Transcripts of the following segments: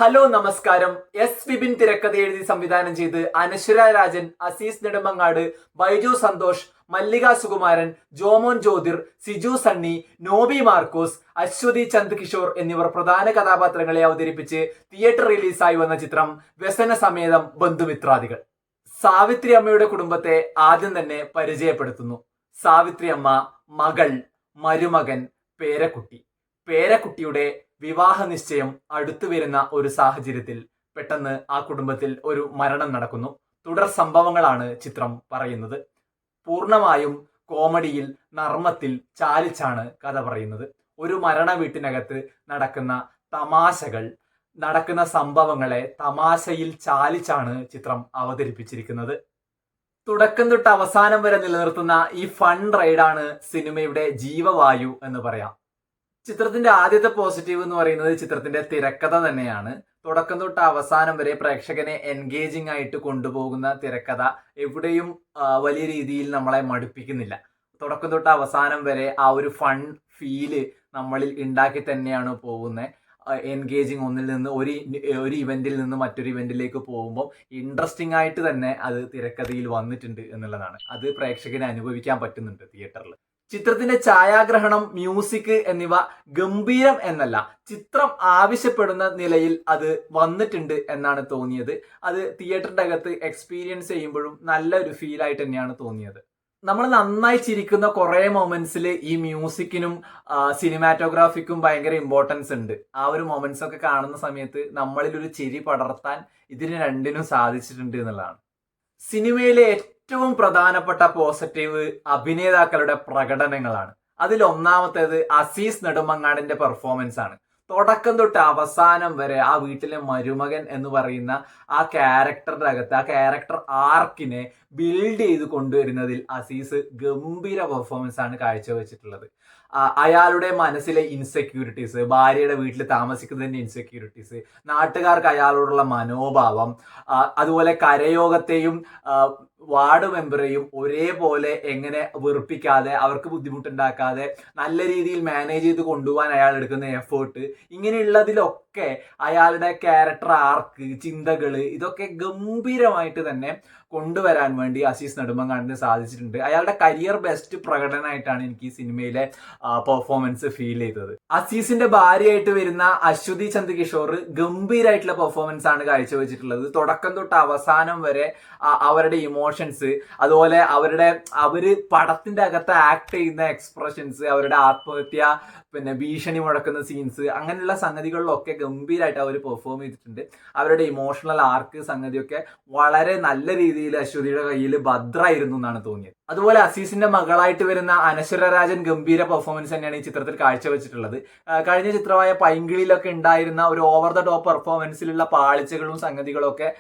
Hello നമസ്കാരം. S Vipin തിരക്കഥ എഴുതി സംവിധാനം ചെയ്ത് അനശ്വര രാജൻ, അസീസ് നെടുമങ്ങാട്, ബൈജു സന്തോഷ്, മല്ലിക സുകുമാരൻ, ജോമോൻ ജ്യോതിർ, സിജു സണ്ണി, നോബി മാർക്കോസ്, അശ്വതി ചന്ദ് കിഷോർ എന്നിവർ പ്രധാന കഥാപാത്രങ്ങളെ അവതരിപ്പിച്ച് തിയേറ്റർ റിലീസായി വന്ന ചിത്രം വ്യസന സമേതം ബന്ധുമിത്രാദികൾ. സാവിത്രി അമ്മയുടെ കുടുംബത്തെ ആദ്യം തന്നെ പരിചയപ്പെടുത്തുന്നു. സാവിത്രി അമ്മ, മകൾ, മരുമകൻ, പേരക്കുട്ടിയുടെ വിവാഹ നിശ്ചയം അടുത്തു വരുന്ന ഒരു സാഹചര്യത്തിൽ പെട്ടെന്ന് ആ കുടുംബത്തിൽ ഒരു മരണം നടക്കുന്നു. തുടർ സംഭവങ്ങളാണ് ചിത്രം പറയുന്നത്. പൂർണ്ണമായും കോമഡിയിൽ, നർമ്മത്തിൽ ചാലിച്ചാണ് കഥ പറയുന്നത്. ഒരു മരണ വീട്ടിനകത്ത് നടക്കുന്ന തമാശകൾ, നടക്കുന്ന സംഭവങ്ങളെ തമാശയിൽ ചാലിച്ചാണ് ചിത്രം അവതരിപ്പിച്ചിരിക്കുന്നത്. തുടക്കം തൊട്ട് അവസാനം വരെ നിലനിർത്തുന്ന ഈ ഫൺ റൈഡാണ് സിനിമയുടെ ജീവവായു എന്ന് പറയാം. ചിത്രത്തിന്റെ ആദ്യത്തെ പോസിറ്റീവ് എന്ന് പറയുന്നത് ചിത്രത്തിന്റെ തിരക്കഥ തന്നെയാണ്. തുടക്കം തൊട്ട് അവസാനം വരെ പ്രേക്ഷകനെ എൻഗേജിംഗ് ആയിട്ട് കൊണ്ടുപോകുന്ന തിരക്കഥ എവിടെയും വലിയ രീതിയിൽ നമ്മളെ മടുപ്പിക്കുന്നില്ല. തുടക്കം തൊട്ട് അവസാനം വരെ ആ ഒരു ഫൺ ഫീല് നമ്മളിൽ ഉണ്ടാക്കി തന്നെയാണ് പോകുന്നത്. എൻഗേജിങ്, ഒന്നിൽ നിന്ന് ഒരു ഇവന്റിൽ നിന്ന് മറ്റൊരു ഇവന്റിലേക്ക് പോകുമ്പോൾ ഇൻട്രസ്റ്റിംഗ് ആയിട്ട് തന്നെ അത് തിരക്കഥയിൽ വന്നിട്ടുണ്ട് എന്നുള്ളതാണ്. അത് പ്രേക്ഷകനെ അനുഭവിക്കാൻ പറ്റുന്നുണ്ട് തിയേറ്ററിൽ. ചിത്രത്തിന്റെ ഛായാഗ്രഹണം, മ്യൂസിക് എന്നിവ ഗംഭീരം എന്നല്ല, ചിത്രം ആവശ്യപ്പെടുന്ന നിലയിൽ അത് വന്നിട്ടുണ്ട് എന്നാണ് തോന്നിയത്. അത് തിയേറ്ററിന്റെ അകത്ത് എക്സ്പീരിയൻസ് ചെയ്യുമ്പോഴും നല്ലൊരു ഫീൽ ആയിട്ട് തന്നെയാണ് തോന്നിയത്. നമ്മൾ നന്നായി ചിരിക്കുന്ന കുറെ മൊമെന്റ്സിൽ ഈ മ്യൂസിക്കിനും സിനിമാറ്റോഗ്രാഫിക്കും ഭയങ്കര ഇമ്പോർട്ടൻസ് ഉണ്ട്. ആ ഒരു മൊമെന്റ്സ് ഒക്കെ കാണുന്ന സമയത്ത് നമ്മളിൽ ഒരു ചിരി പടർത്താൻ ഇതിന് രണ്ടിനും സാധിച്ചിട്ടുണ്ട് എന്നുള്ളതാണ്. സിനിമയിലെ ഏറ്റവും പ്രധാനപ്പെട്ട പോസിറ്റീവ് അഭിനേതാക്കളുടെ പ്രകടനങ്ങളാണ്. അതിൽ ഒന്നാമത്തേത് അസീസ് നെടുമങ്ങാടിന്റെ പെർഫോമൻസ് ആണ്. തുടക്കം തൊട്ട് അവസാനം വരെ ആ വീട്ടിലെ മരുമകൻ എന്ന് പറയുന്ന ആ ക്യാരക്ടറിന്റെ അകത്ത് ആ ക്യാരക്ടർ ആർക്കിനെ ബിൽഡ് ചെയ്ത് കൊണ്ടുവരുന്നതിൽ അസീസ് ഗംഭീര പെർഫോമൻസ് ആണ് കാഴ്ചവെച്ചിട്ടുള്ളത്. അയാളുടെ മനസ്സിലെ ഇൻസെക്യൂരിറ്റീസ്, ഭാര്യയുടെ വീട്ടിൽ താമസിക്കുന്നതിന്റെ ഇൻസെക്യൂരിറ്റീസ്, നാട്ടുകാർക്ക് അയാളോടുള്ള മനോഭാവം, അതുപോലെ കരയോഗത്തെയും വാർഡ് മെമ്പറെയും ഒരേപോലെ എങ്ങനെ വെറുപ്പിക്കാതെ, അവർക്ക് ബുദ്ധിമുട്ടുണ്ടാക്കാതെ നല്ല രീതിയിൽ മാനേജ് ചെയ്ത് കൊണ്ടുപോകാൻ അയാൾ എടുക്കുന്ന എഫേർട്ട്, ഇങ്ങനെയുള്ളതിലൊക്കെ അയാളുടെ ക്യാരക്ടർ ആർക്ക്, ചിന്തകള്, ഇതൊക്കെ ഗംഭീരമായിട്ട് തന്നെ കൊണ്ടുവരാൻ വേണ്ടി അസീസ് നെടുമങ്ങാടിന് സാധിച്ചിട്ടുണ്ട്. അയാളുടെ കരിയർ ബെസ്റ്റ് പ്രകടനമായിട്ടാണ് എനിക്ക് ഈ സിനിമയിലെ പെർഫോമൻസ് ഫീൽ ചെയ്തത്. അസീസിന്റെ ഭാര്യയായിട്ട് വരുന്ന അശ്വതി ചന്ദ് കിഷോർ ഗംഭീരമായിട്ടുള്ള പെർഫോമൻസ് ആണ് കാഴ്ചവെച്ചിട്ടുള്ളത്. തുടക്കം തൊട്ട് അവസാനം വരെ അവരുടെ ഇമോഷൻസ്, അതുപോലെ അവര് പടത്തിന്റെ അകത്ത് ആക്ട് ചെയ്യുന്ന എക്സ്പ്രഷൻസ്, അവരുടെ ആത്മഹത്യ, ഭീഷണി മുഴക്കുന്ന സീൻസ്, അങ്ങനെയുള്ള സംഗതികളിലൊക്കെ ഗംഭീരമായിട്ട് അവർ പെർഫോം ചെയ്തിട്ടുണ്ട്. അവരുടെ ഇമോഷണൽ ആർക്ക് സംഗതിയൊക്കെ വളരെ നല്ല രീതിയിൽ അശ്വതിയുടെ കയ്യിൽ ഭദ്രായിരുന്നു എന്നാണ് തോന്നിയത്. അതുപോലെ അസീസിന്റെ മകളായിട്ട് വരുന്ന അനശ്വര രാജൻ ഗംഭീര പെർഫോമൻസ് തന്നെയാണ് ഈ ചിത്രത്തിൽ കാഴ്ചവെച്ചിട്ടുള്ളത്. കഴിഞ്ഞ ചിത്രമായ പൈങ്കിളിയിലൊക്കെ ഉണ്ടായിരുന്ന ഒരു ഓവർ ദ ടോപ്പ് പെർഫോമൻസിലുള്ള പാളിച്ചകളും സംഗതികളും ഒക്കെ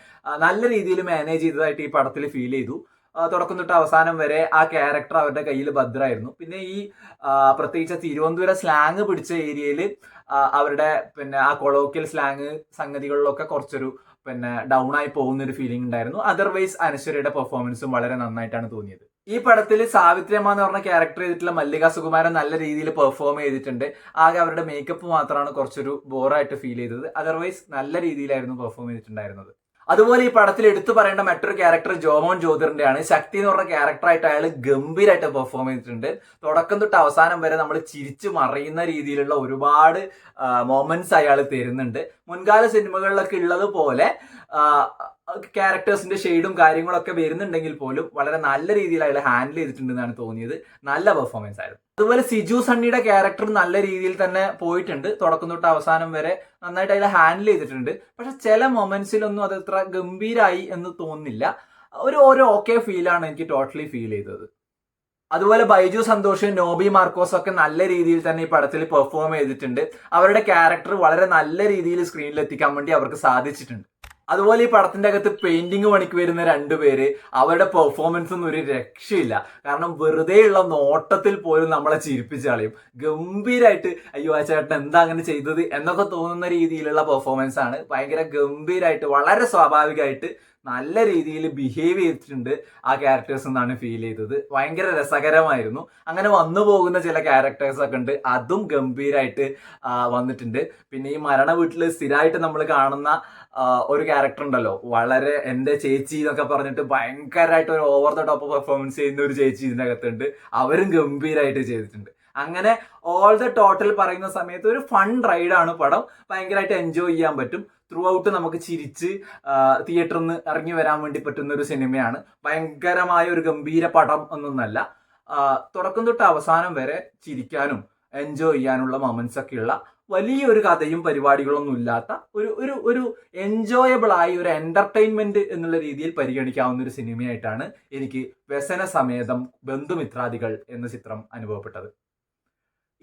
നല്ല രീതിയിൽ മാനേജ് ചെയ്തതായിട്ട് ഈ പടത്തിൽ ഫീൽ ചെയ്തു. തുടക്കം തൊട്ട് അവസാനം വരെ ആ ക്യാരക്ടർ അവരുടെ കയ്യിൽ ഭദ്രായിരുന്നു. പിന്നെ ഈ പ്രത്യേകിച്ച് തിരുവനന്തപുരം സ്ലാങ് പിടിച്ച ഏരിയയിൽ അവരുടെ ആ കൊളോക്കിയൽ സ്ലാങ് സംഗതികളിലൊക്കെ കുറച്ചൊരു ഡൗൺ ആയി പോകുന്ന ഒരു ഫീലിംഗ് ഉണ്ടായിരുന്നു. അതർവൈസ് അനശ്വരയുടെ പെർഫോമൻസും വളരെ നന്നായിട്ടാണ് തോന്നിയത്. ഈ പടത്തിൽ സാവിത്രി അമ്മ എന്ന് പറഞ്ഞ ക്യാരക്ടർ ചെയ്തിട്ടുള്ള മല്ലിക സുകുമാരൻ നല്ല രീതിയിൽ പെർഫോം ചെയ്തിട്ടുണ്ട്. ആകെ അവരുടെ മേക്കപ്പ് മാത്രമാണ് കുറച്ചൊരു ബോറായിട്ട് ഫീൽ ചെയ്തത്. അതർവൈസ് നല്ല രീതിയിലായിരുന്നു പെർഫോം ചെയ്തിട്ടുണ്ടായിരുന്നത്. അതുപോലെ ഈ പടത്തിൽ എടുത്തു പറയേണ്ട മറ്റൊരു ക്യാരക്ടർ ജോമോൻ ജ്യോതിറിന്റെ ആണ്. ശക്തി എന്ന് പറഞ്ഞ ക്യാരക്ടറായിട്ട് അയാൾ ഗംഭീരമായിട്ട് പെർഫോം ചെയ്തിട്ടുണ്ട്. തുടക്കം തൊട്ട് അവസാനം വരെ നമ്മൾ ചിരിച്ചു മറിയുന്ന രീതിയിലുള്ള ഒരുപാട് മൊമെന്റ്സ് അയാൾ തരുന്നുണ്ട്. മുൻകാല സിനിമകളിലൊക്കെ ഉള്ളതുപോലെ ക്യാരക്ടേഴ്സിന്റെ ഷെയ്ഡും കാര്യങ്ങളൊക്കെ വരുന്നുണ്ടെങ്കിൽ പോലും വളരെ നല്ല രീതിയിൽ അയാൾ ഹാൻഡിൽ ചെയ്തിട്ടുണ്ടെന്നാണ് തോന്നിയത്. നല്ല പെർഫോമൻസ് ആയിരുന്നു. അതുപോലെ സിജു സണ്ണിയുടെ ക്യാരക്ടർ നല്ല രീതിയിൽ തന്നെ പോയിട്ടുണ്ട്. തുടക്കം തൊട്ട് അവസാനം വരെ നന്നായിട്ട് അയാൾ ഹാൻഡിൽ ചെയ്തിട്ടുണ്ട്. പക്ഷെ ചില മൊമെന്റ്സിലൊന്നും അത് അത്ര ഗംഭീരായി എന്ന് തോന്നുന്നില്ല. ഒരു ഓക്കെ ഫീലാണ് എനിക്ക് ടോട്ടലി ഫീൽ ചെയ്തത്. അതുപോലെ ബൈജു സന്തോഷ്, നോബി മാർക്കോസ് ഒക്കെ നല്ല രീതിയിൽ തന്നെ ഈ പടത്തിൽ പെർഫോം ചെയ്തിട്ടുണ്ട്. അവരുടെ ക്യാരക്ടർ വളരെ നല്ല രീതിയിൽ സ്ക്രീനിൽ എത്തിക്കാൻ വേണ്ടി അവർക്ക് സാധിച്ചിട്ടുണ്ട്. അതുപോലെ ഈ പടത്തിന്റെ അകത്ത് പെയിന്റിങ് പണിക്ക് വരുന്ന രണ്ടുപേര്, അവരുടെ പെർഫോമൻസ് ഒന്നും ഒരു രക്ഷയില്ല. കാരണം വെറുതെയുള്ള നോട്ടത്തിൽ പോലും നമ്മളെ ചിരിപ്പിച്ച് കളയും. ഗംഭീരമായിട്ട് അയ്യോ ആ ചേട്ടൻ എന്താ അങ്ങനെ ചെയ്തത് എന്നൊക്കെ തോന്നുന്ന രീതിയിലുള്ള പെർഫോമൻസ് ആണ്. ഭയങ്കര ഗംഭീരമായിട്ട്, വളരെ സ്വാഭാവികമായിട്ട് നല്ല രീതിയിൽ ബിഹേവ് ചെയ്തിട്ടുണ്ട് ആ ക്യാരക്ടേഴ്സ് എന്നാണ് ഫീൽ ചെയ്തത്. ഭയങ്കര രസകരമായിരുന്നു. അങ്ങനെ വന്നു പോകുന്ന ചില ക്യാരക്ടേഴ്സ് ഒക്കെ ഉണ്ട്, അതും ഗംഭീരമായിട്ട് വന്നിട്ടുണ്ട്. പിന്നെ ഈ മരണ വീട്ടിൽ സ്ഥിരമായിട്ട് നമ്മൾ കാണുന്ന ഒരു ക്യാരക്ടർ ഉണ്ടല്ലോ, വളരെ എൻ്റെ ചേച്ചി എന്നൊക്കെ പറഞ്ഞിട്ട് ഭയങ്കരമായിട്ട് ഒരു ഓവർ ദ ടോപ്പ് പെർഫോമൻസ് ചെയ്യുന്ന ഒരു ചേച്ചി ഇതിൻ്റെ അകത്തുണ്ട്. അവരും ഗംഭീരമായിട്ട് ചെയ്തിട്ടുണ്ട്. അങ്ങനെ ഓൾ ദ ടോട്ടൽ പറയുന്ന സമയത്ത് ഒരു ഫൺ റൈഡാണ് പടം. ഭയങ്കരമായിട്ട് എൻജോയ് ചെയ്യാൻ പറ്റും. ത്രൂ ഔട്ട് നമുക്ക് ചിരിച്ച് തിയേറ്ററിൽ നിന്ന് ഇറങ്ങി വരാൻ വേണ്ടി പറ്റുന്ന ഒരു സിനിമയാണ്. ഭയങ്കരമായ ഒരു ഗംഭീര പടം എന്നൊന്നല്ല. തുടക്കം തൊട്ട് അവസാനം വരെ ചിരിക്കാനും എൻജോയ് ചെയ്യാനുള്ള മൊമെന്റ്സ് ഒക്കെയുള്ള വലിയൊരു കഥയും പരിപാടികളൊന്നും ഇല്ലാത്ത ഒരു ഒരു ഒരു എൻജോയബിൾ ആയി ഒരു എന്റർടൈൻമെന്റ് എന്നുള്ള രീതിയിൽ പരിഗണിക്കാവുന്ന ഒരു സിനിമയായിട്ടാണ് എനിക്ക് വ്യസന സമേതം ബന്ധുമിത്രാദികൾ എന്ന ചിത്രം അനുഭവപ്പെട്ടത്.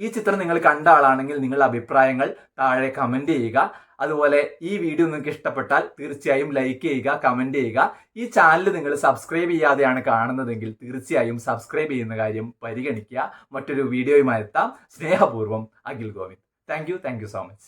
ഈ ചിത്രം നിങ്ങൾ കണ്ട ആളാണെങ്കിൽ നിങ്ങളുടെ അഭിപ്രായങ്ങൾ താഴെ കമന്റ് ചെയ്യുക. അതുപോലെ ഈ വീഡിയോ നിങ്ങൾക്ക് ഇഷ്ടപ്പെട്ടാൽ തീർച്ചയായും ലൈക്ക് ചെയ്യുക, കമന്റ് ചെയ്യുക. ഈ ചാനൽ നിങ്ങൾ സബ്സ്ക്രൈബ് ചെയ്യാതെയാണ് കാണുന്നതെങ്കിൽ തീർച്ചയായും സബ്സ്ക്രൈബ് ചെയ്യുന്ന കാര്യം പരിഗണിക്കുക. മറ്റൊരു വീഡിയോയുമായി എത്താം. സ്നേഹപൂർവ്വം Akhil Govind. Thank you so much.